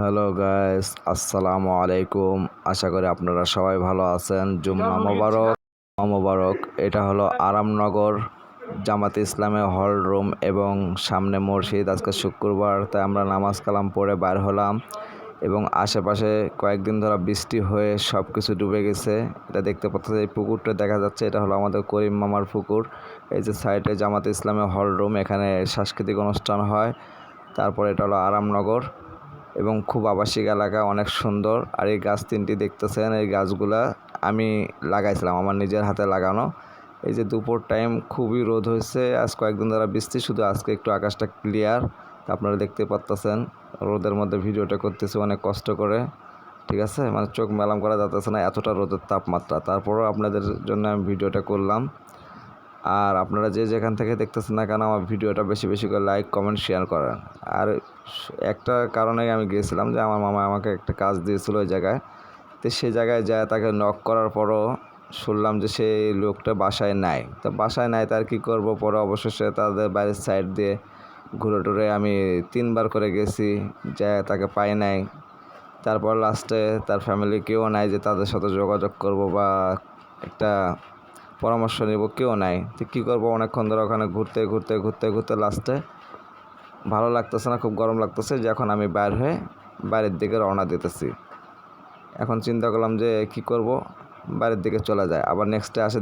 Hello guys, আসসালামু আলাইকুম। আশা করি আপনারা সবাই ভালো আছেন। জুম্মা মোবারক মোবারক। এটা হলো আরামনগর জামাতে ইসলামের হল রুম এবং সামনে মসজিদ। আজকে শুক্রবার, তাই আমরা নামাজ কালাম পড়ে বার হলাম এবং আশেপাশে কয়েকদিন ধরে বৃষ্টি হয়ে সব কিছু ডুবে গেছে। এটা দেখতে পাচ্ছেন, এই পুকুরটা দেখা যাচ্ছে, এটা হলো আমাদের করিম মামার পুকুর। এই যে সাইডে জামাতে ইসলামের হল রুম, এখানে সাংস্কৃতিক অনুষ্ঠান হয়। তারপর এটা হলো আরামনগর এবং খুব আবাসিক এলাকা, অনেক সুন্দর। আর এই গাছ তিনটি দেখতেছেন, এই গাছগুলা আমি লাগাইছিলাম, আমার নিজের হাতে লাগানো। এই যে দুপুর টাইম, খুবই রোদ হয়েছে, আজ কয়েকদিন ধরে বৃষ্টি, শুধু আজকে একটু আকাশটা ক্লিয়ার। আপনারা দেখতে পাচ্তেছেন, রোদের মধ্যে ভিডিওটা করতেছি অনেক কষ্ট করে, ঠিক আছে, মানে চোখ মেলাম করা যাচ্ছে না, এতটা রোদের তাপমাত্রা। তারপরেও আপনাদের জন্য আমি ভিডিওটা করলাম। আর আপনারা যে যেখান থেকে দেখতেছেন না কেন, আমার ভিডিওটা বেশি বেশি করে লাইক কমেন্ট শেয়ার করেন। আর একটা কারণে আমি গিয়েছিলাম যে আমার মামা আমাকে একটা কাজ দিয়েছিল ওই জায়গায়। তো সেই জায়গায় যায় তাকে নক করার পরও শুনলাম যে সেই লোকটা বাসায় নাই। তো বাসায় নাই, তার কী করবো, পরে অবশেষে তাদের বাইরের সাইড দিয়ে ঘুরে টুরে আমি 3বার করে গেছি, যায় তাকে পাই নাই। তারপর লাস্টে তার ফ্যামিলি কেউ নাই যে তাদের সাথে যোগাযোগ করব বা একটা পরামর্শ নেব, কেউ নাই। তো কী করবো, অনেকক্ষণ ধরে ওখানে ঘুরতে ঘুরতে ঘুরতে ঘুরতে লাস্টে ভালো লাগতেছে না, খুব গরম লাগতেছে, যে এখন আমি বাইর হয়ে বাইরের দিকে রওনা দিতেছি। এখন চিন্তা করলাম যে কি করব, বাইরের দিকে চলে যায়, আবার নেক্সটে আসে